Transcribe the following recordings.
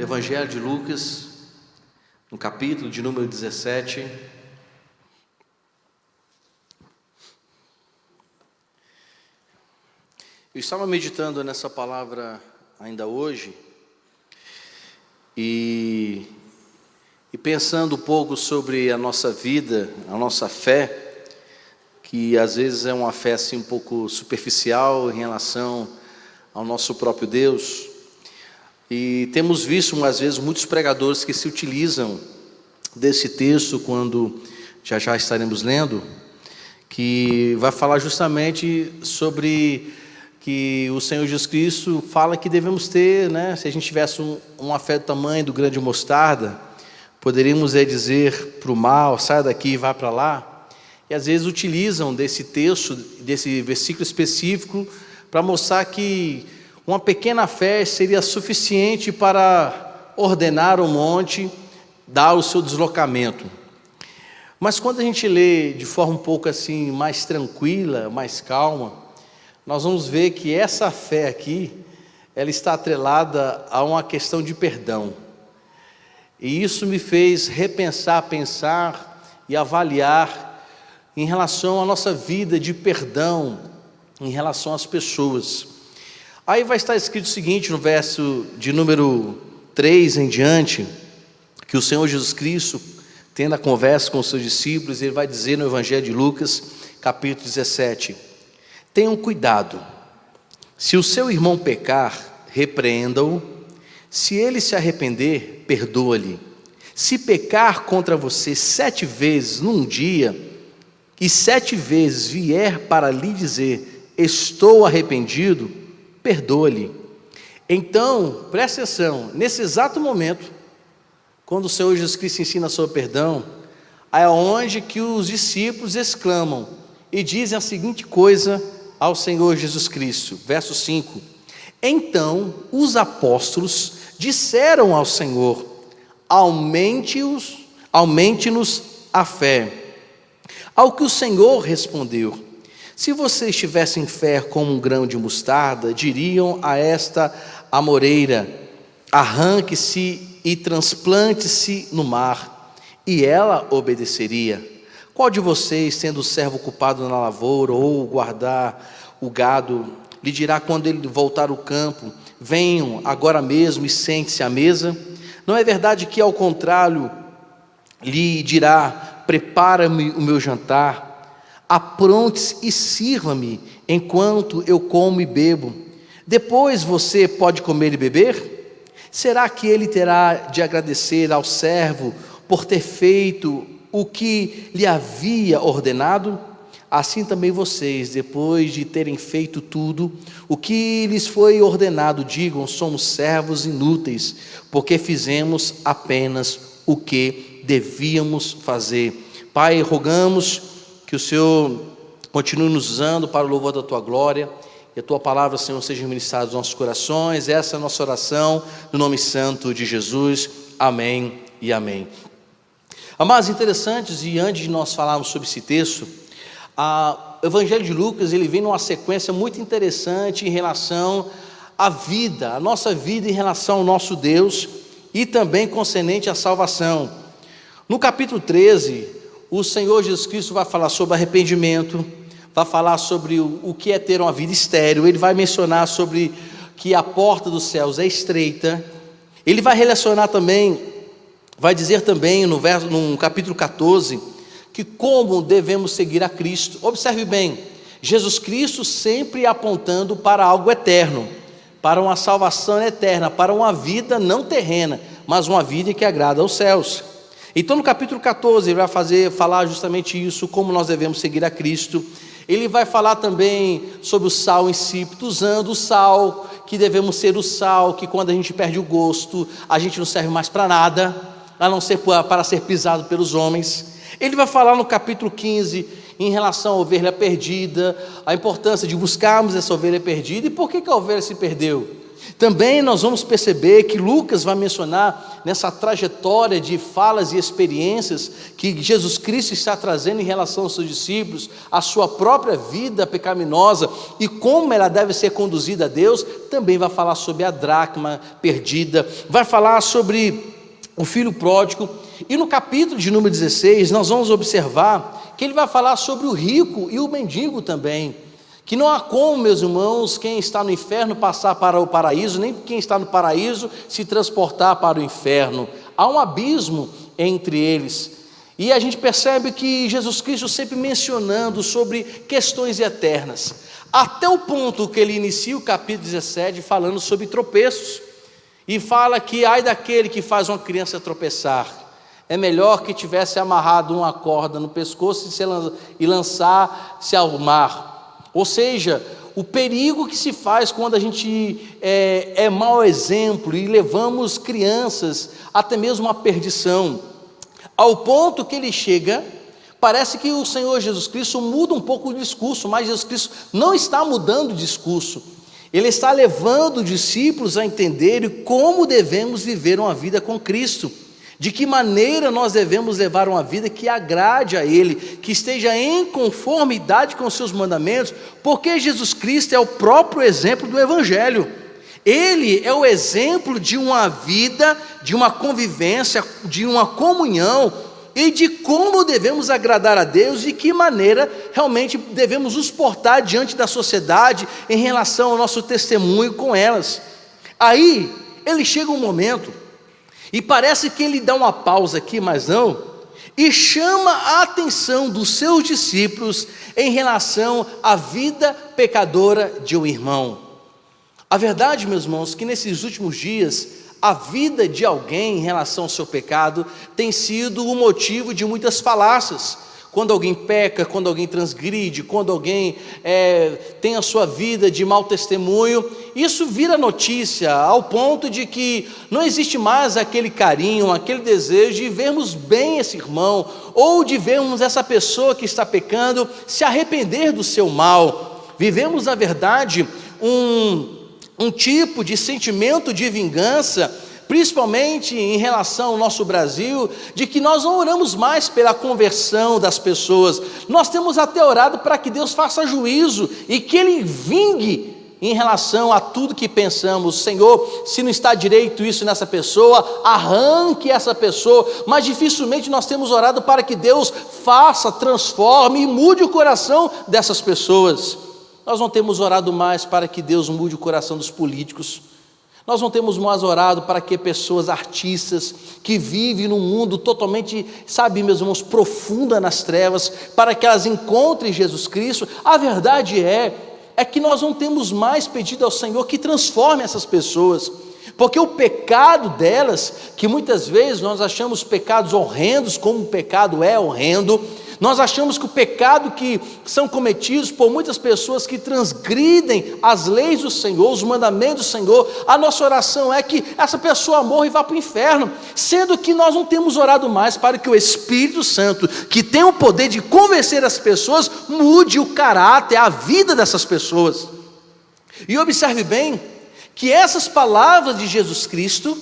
no Evangelho de Lucas, no capítulo de número 17. Eu estava meditando nessa palavra ainda hoje e pensando um pouco sobre a nossa vida, a nossa fé, que às vezes é uma fé assim um pouco superficial em relação ao nosso próprio Deus. E temos visto, às vezes, muitos pregadores que se utilizam desse texto, quando já estaremos lendo, que vai falar justamente sobre que o Senhor Jesus Cristo fala que devemos ter, se a gente tivesse uma fé do tamanho do grão de mostarda, poderíamos dizer para o mal, sai daqui e vá para lá. E às vezes utilizam desse texto, desse versículo específico, para mostrar que uma pequena fé seria suficiente para ordenar o monte, dar o seu deslocamento. Mas quando a gente lê de forma um pouco assim, mais tranquila, mais calma, nós vamos ver que essa fé aqui, ela está atrelada a uma questão de perdão. E isso me fez repensar, pensar e avaliar em relação à nossa vida de perdão, em relação às pessoas. Aí vai estar escrito o seguinte, no verso de número 3 em diante, que o Senhor Jesus Cristo, tendo a conversa com os seus discípulos, ele vai dizer no Evangelho de Lucas, capítulo 17, tenham cuidado, se o seu irmão pecar, repreenda-o, se ele se arrepender, perdoa-lhe. Se pecar contra você 7 vezes num dia, e 7 vezes vier para lhe dizer, estou arrependido, perdoa-lhe. Então, presta atenção, nesse exato momento, quando o Senhor Jesus Cristo ensina sobre perdão, é onde que os discípulos exclamam e dizem a seguinte coisa ao Senhor Jesus Cristo, verso 5, então os apóstolos disseram ao Senhor, aumente-nos a fé. Ao que o Senhor respondeu, se vocês tivessem fé como um grão de mostarda, diriam a esta amoreira, arranque-se e transplante-se no mar, e ela obedeceria. Qual de vocês, sendo o servo ocupado na lavoura ou guardar o gado, lhe dirá quando ele voltar ao campo, venham agora mesmo e sente-se à mesa? Não é verdade que, ao contrário, lhe dirá, prepara-me o meu jantar, apronte-se e sirva-me, enquanto eu como e bebo. Depois você pode comer e beber? Será que ele terá de agradecer ao servo por ter feito o que lhe havia ordenado? Assim também vocês, depois de terem feito tudo o que lhes foi ordenado, digam, somos servos inúteis, porque fizemos apenas o que devíamos fazer. Pai, rogamos que o Senhor continue nos usando para o louvor da Tua glória, e a Tua palavra, Senhor, seja ministrada nos nossos corações. Essa é a nossa oração, no nome santo de Jesus, amém e amém. Amados, interessantes, e antes de nós falarmos sobre esse texto, o Evangelho de Lucas, ele vem numa sequência muito interessante em relação à vida, a nossa vida em relação ao nosso Deus, e também concernente à salvação. No capítulo 13, o Senhor Jesus Cristo vai falar sobre arrependimento, vai falar sobre o que é ter uma vida estéril, ele vai mencionar sobre que a porta dos céus é estreita, ele vai relacionar também, vai dizer também no capítulo 14, que como devemos seguir a Cristo. Observe bem, Jesus Cristo sempre apontando para algo eterno, para uma salvação eterna, para uma vida não terrena, mas uma vida que agrada aos céus. Então no capítulo 14 ele vai falar justamente isso, como nós devemos seguir a Cristo. Ele vai falar também sobre o sal insípido, usando o sal, que devemos ser o sal, que quando a gente perde o gosto, a gente não serve mais para nada, a não ser para ser pisado pelos homens. Ele vai falar no capítulo 15, em relação à ovelha perdida, a importância de buscarmos essa ovelha perdida. E por que a ovelha se perdeu? Também nós vamos perceber que Lucas vai mencionar nessa trajetória de falas e experiências que Jesus Cristo está trazendo em relação aos seus discípulos, a sua própria vida pecaminosa e como ela deve ser conduzida a Deus. Também vai falar sobre a dracma perdida, vai falar sobre o filho pródigo. E no capítulo de número 16 nós vamos observar que ele vai falar sobre o rico e o mendigo também, que não há como, meus irmãos, quem está no inferno passar para o paraíso, nem quem está no paraíso se transportar para o inferno. Há um abismo entre eles. E a gente percebe que Jesus Cristo sempre mencionando sobre questões eternas, até o ponto que ele inicia o capítulo 17 falando sobre tropeços, e fala que ai daquele que faz uma criança tropeçar, é melhor que tivesse amarrado uma corda no pescoço e lançar-se ao mar. Ou seja, o perigo que se faz quando a gente é mau exemplo e levamos crianças até mesmo à perdição, ao ponto que ele chega, parece que o Senhor Jesus Cristo muda um pouco o discurso, mas Jesus Cristo não está mudando o discurso, ele está levando os discípulos a entenderem como devemos viver uma vida com Cristo, de que maneira nós devemos levar uma vida que agrade a Ele, que esteja em conformidade com os seus mandamentos, porque Jesus Cristo é o próprio exemplo do Evangelho. Ele é o exemplo de uma vida, de uma convivência, de uma comunhão, e de como devemos agradar a Deus, e de que maneira realmente devemos nos portar diante da sociedade, em relação ao nosso testemunho com elas. Aí, ele chega um momento, e parece que ele dá uma pausa aqui, mas não, e chama a atenção dos seus discípulos em relação à vida pecadora de um irmão. A verdade, meus irmãos, que nesses últimos dias, a vida de alguém em relação ao seu pecado tem sido o motivo de muitas falácias. Quando alguém peca, quando alguém transgride, quando alguém tem a sua vida de mau testemunho, isso vira notícia, ao ponto de que não existe mais aquele carinho, aquele desejo de vermos bem esse irmão, ou de vermos essa pessoa que está pecando se arrepender do seu mal. Vivemos, na verdade, um tipo de sentimento de vingança, principalmente em relação ao nosso Brasil, de que nós não oramos mais pela conversão das pessoas, nós temos até orado para que Deus faça juízo, e que Ele vingue em relação a tudo que pensamos. Senhor, se não está direito isso nessa pessoa, arranque essa pessoa, mas dificilmente nós temos orado para que Deus faça, transforme e mude o coração dessas pessoas. Nós não temos orado mais para que Deus mude o coração dos políticos, nós não temos mais orado para que pessoas, artistas, que vivem num mundo totalmente, meus irmãos, profunda nas trevas, para que elas encontrem Jesus Cristo. A verdade é que nós não temos mais pedido ao Senhor que transforme essas pessoas, porque o pecado delas, que muitas vezes nós achamos pecados horrendos, como o pecado é horrendo, nós achamos que o pecado que são cometidos por muitas pessoas que transgridem as leis do Senhor, os mandamentos do Senhor, a nossa oração é que essa pessoa morra e vá para o inferno, sendo que nós não temos orado mais para que o Espírito Santo, que tem o poder de convencer as pessoas, mude o caráter, a vida dessas pessoas. E observe bem, que essas palavras de Jesus Cristo,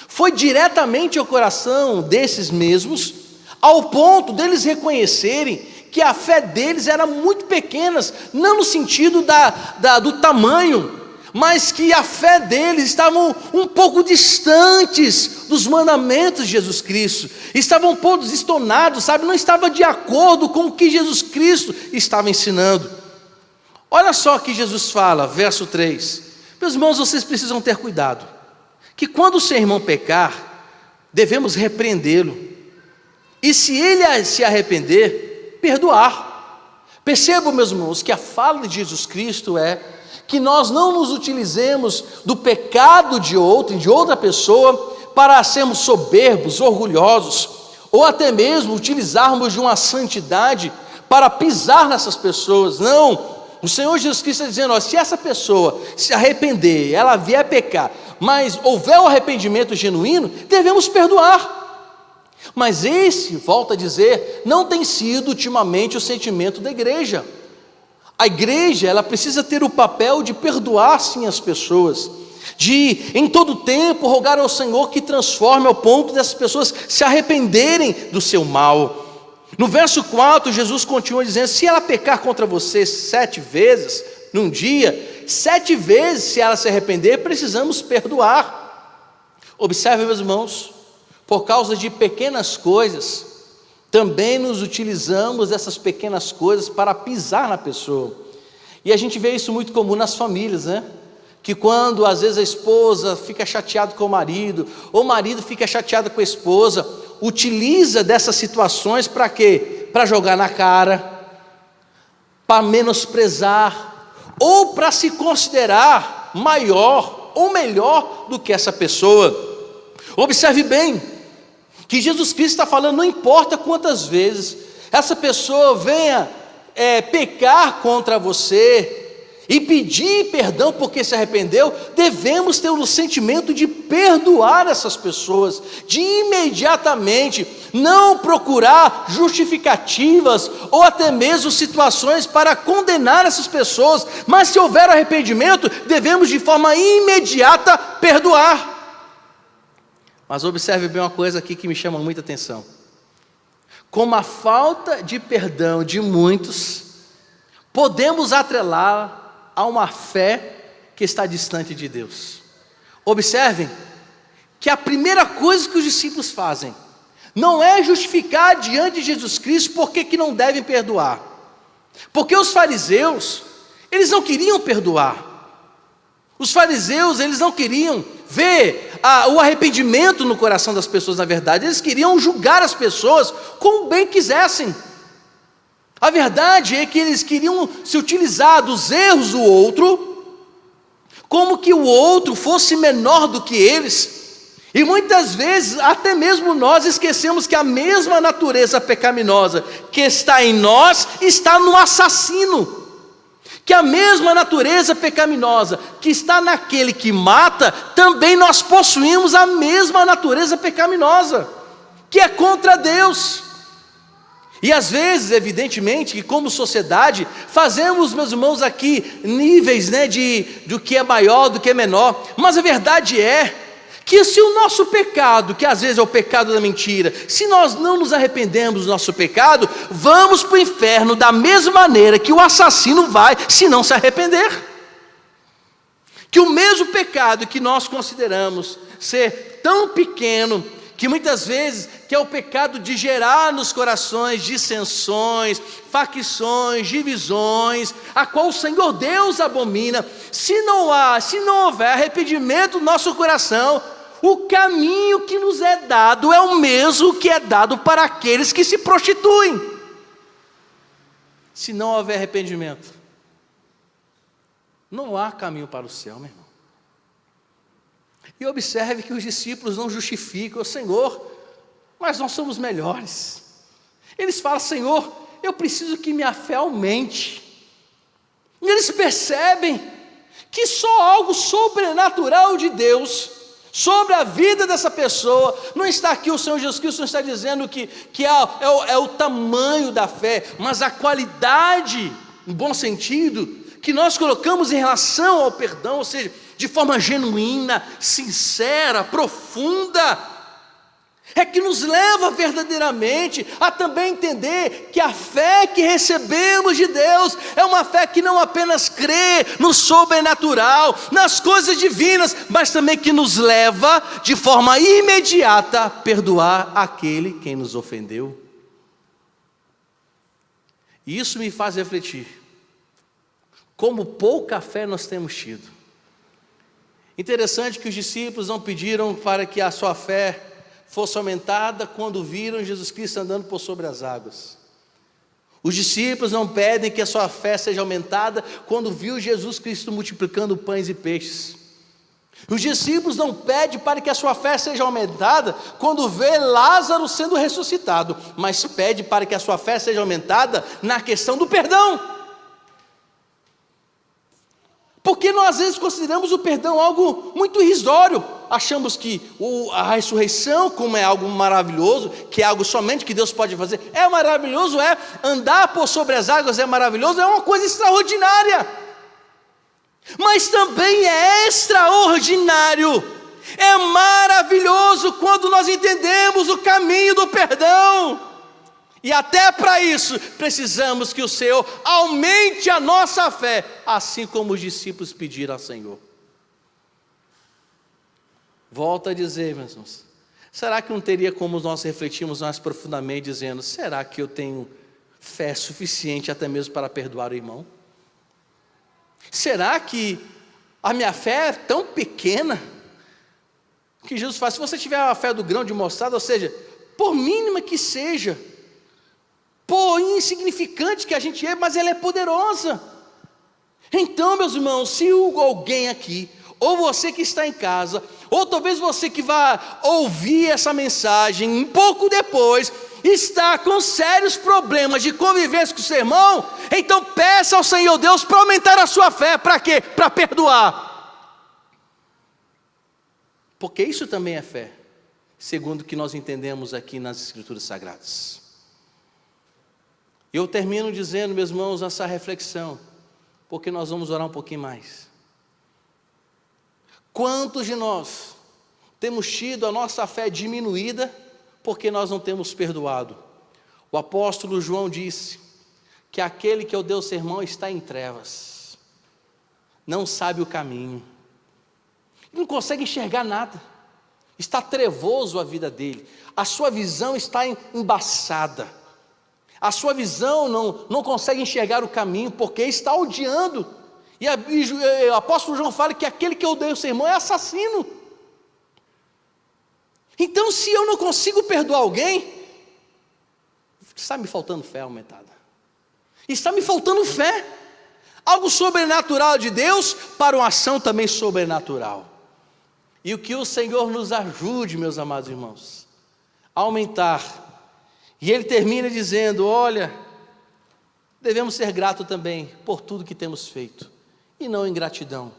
foi diretamente ao coração desses mesmos, ao ponto deles reconhecerem que a fé deles era muito pequena, não no sentido do tamanho, mas que a fé deles estavam um pouco distantes dos mandamentos de Jesus Cristo, estavam um pouco destonados, não estava de acordo com o que Jesus Cristo estava ensinando. Olha só o que Jesus fala, verso 3, meus irmãos, vocês precisam ter cuidado, que quando o seu irmão pecar, devemos repreendê-lo, e se ele se arrepender, perdoar. Percebam, meus irmãos, que a fala de Jesus Cristo é que nós não nos utilizemos do pecado de outra pessoa, para sermos soberbos, orgulhosos, ou até mesmo utilizarmos de uma santidade para pisar nessas pessoas. Não, o Senhor Jesus Cristo está dizendo, se essa pessoa se arrepender, ela vier pecar, mas houver o arrependimento genuíno, devemos perdoar. Mas esse, volta a dizer, não tem sido ultimamente o sentimento da igreja. A igreja, ela precisa ter o papel de perdoar sim as pessoas. de em todo tempo rogar ao Senhor que transforme ao ponto dessas pessoas se arrependerem do seu mal. No verso 4, Jesus continua dizendo: se ela pecar contra você 7 vezes num dia, 7 vezes se ela se arrepender, precisamos perdoar. Observe, meus irmãos, por causa de pequenas coisas, também nos utilizamos dessas pequenas coisas para pisar na pessoa. E a gente vê isso muito comum nas famílias, né? Que quando às vezes a esposa fica chateada com o marido, ou o marido fica chateado com a esposa, utiliza dessas situações para quê? Para jogar na cara, para menosprezar, ou para se considerar maior ou melhor do que essa pessoa. Observe bem, que Jesus Cristo está falando, não importa quantas vezes essa pessoa venha pecar contra você, e pedir perdão porque se arrependeu, devemos ter o sentimento de perdoar essas pessoas, de imediatamente não procurar justificativas ou até mesmo situações para condenar essas pessoas, mas se houver arrependimento, devemos de forma imediata perdoar. Mas observe bem uma coisa aqui que me chama muita atenção: como a falta de perdão de muitos, podemos atrelar a uma fé que está distante de Deus. Observem que a primeira coisa que os discípulos fazem não é justificar diante de Jesus Cristo porque que não devem perdoar, porque os fariseus, eles não queriam perdoar. Os fariseus, eles não queriam ver o arrependimento no coração das pessoas. Na verdade, eles queriam julgar as pessoas como bem quisessem. A verdade é que eles queriam se utilizar dos erros do outro, como que o outro fosse menor do que eles. E muitas vezes, até mesmo nós esquecemos que a mesma natureza pecaminosa que está em nós, está no assassino. Que a mesma natureza pecaminosa que está naquele que mata, também nós possuímos a mesma natureza pecaminosa, que é contra Deus. E às vezes, evidentemente, que como sociedade, fazemos, meus irmãos, aqui níveis, né, do que é maior, do que é menor. Mas a verdade é que se o nosso pecado, que às vezes é o pecado da mentira, se nós não nos arrependemos do nosso pecado, vamos para o inferno da mesma maneira que o assassino vai, se não se arrepender. Que o mesmo pecado que nós consideramos ser tão pequeno, que muitas vezes que é o pecado de gerar nos corações dissensões, facções, divisões, a qual o Senhor Deus abomina, se não houver arrependimento no nosso coração, o caminho que nos é dado é o mesmo que é dado para aqueles que se prostituem. Se não houver arrependimento, não há caminho para o céu, meu irmão. E observe que os discípulos não justificam: Senhor, mas nós somos melhores. Eles falam: Senhor, eu preciso que minha fé aumente. E eles percebem que só algo sobrenatural de Deus sobre a vida dessa pessoa, não está aqui o Senhor Jesus Cristo não está dizendo que é o tamanho da fé, mas a qualidade, no bom sentido, que nós colocamos em relação ao perdão, ou seja, de forma genuína, sincera, profunda, é que nos leva verdadeiramente a também entender que a fé que recebemos de Deus é uma fé que não apenas crê no sobrenatural, nas coisas divinas, mas também que nos leva de forma imediata a perdoar aquele quem nos ofendeu. E isso me faz refletir como pouca fé nós temos tido. Interessante que os discípulos não pediram para que a sua fé fosse aumentada quando viram Jesus Cristo andando por sobre as águas. Os discípulos não pedem que a sua fé seja aumentada quando viu Jesus Cristo multiplicando pães e peixes. Os discípulos não pedem para que a sua fé seja aumentada quando vê Lázaro sendo ressuscitado, mas pede para que a sua fé seja aumentada na questão do perdão. Porque nós às vezes consideramos o perdão algo muito irrisório. Achamos que a ressurreição, como é algo maravilhoso, que é algo somente que Deus pode fazer, é maravilhoso, andar por sobre as águas é maravilhoso, é uma coisa extraordinária. Mas também é extraordinário, é maravilhoso quando nós entendemos o caminho do perdão. E até para isso, precisamos que o Senhor aumente a nossa fé, assim como os discípulos pediram ao Senhor. Volto a dizer, meus irmãos, será que não teria como nós refletirmos mais profundamente, dizendo, será que eu tenho fé suficiente até mesmo para perdoar o irmão? Será que a minha fé é tão pequena, que Jesus fala, se você tiver a fé do grão de mostarda, ou seja, por mínima que seja, por insignificante que a gente é, mas ela é poderosa. Então, meus irmãos, se alguém aqui, ou você que está em casa, ou talvez você que vai ouvir essa mensagem um pouco depois, está com sérios problemas de convivência com o seu irmão, então peça ao Senhor Deus para aumentar a sua fé. Para quê? Para perdoar. Porque isso também é fé, segundo o que nós entendemos aqui nas Escrituras Sagradas. Eu termino dizendo, meus irmãos, essa reflexão, porque nós vamos orar um pouquinho mais. Quantos de nós temos tido a nossa fé diminuída porque nós não temos perdoado? O apóstolo João disse que aquele que é o Deus sermão está em trevas, não sabe o caminho, não consegue enxergar nada, está trevoso a vida dele, a sua visão está embaçada, a sua visão não consegue enxergar o caminho, porque está odiando. E o apóstolo João fala que aquele que odeia o seu irmão é assassino. Então, se eu não consigo perdoar alguém, está me faltando fé aumentada, está me faltando fé, algo sobrenatural de Deus para uma ação também sobrenatural. E o que o Senhor nos ajude, meus amados irmãos, a aumentar. E ele termina dizendo, olha, devemos ser gratos também por tudo que temos feito, e não ingratidão.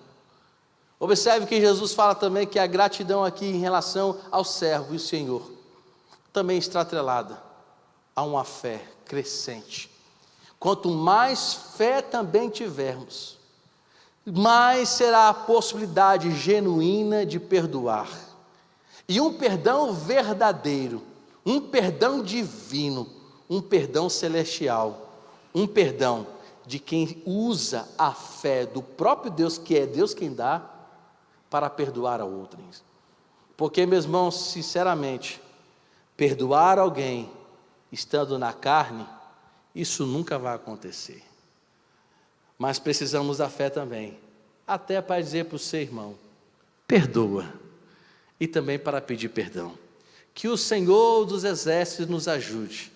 Observe que Jesus fala também que a gratidão aqui em relação ao servo e o Senhor, também está atrelada a uma fé crescente. Quanto mais fé também tivermos, mais será a possibilidade genuína de perdoar. E um perdão verdadeiro, um perdão divino, um perdão celestial, um perdão de quem usa a fé do próprio Deus, que é Deus quem dá, para perdoar a outros. Porque, meus irmãos, sinceramente, perdoar alguém estando na carne, isso nunca vai acontecer. Mas precisamos da fé também, até para dizer para o seu irmão, perdoa, e também para pedir perdão. Que o Senhor dos Exércitos nos ajude,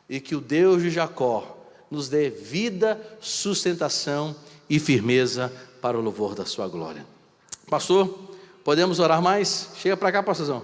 e que o Deus de Jacó nos dê vida, sustentação e firmeza para o louvor da sua glória. Pastor, podemos orar mais? Chega para cá, pastorzão.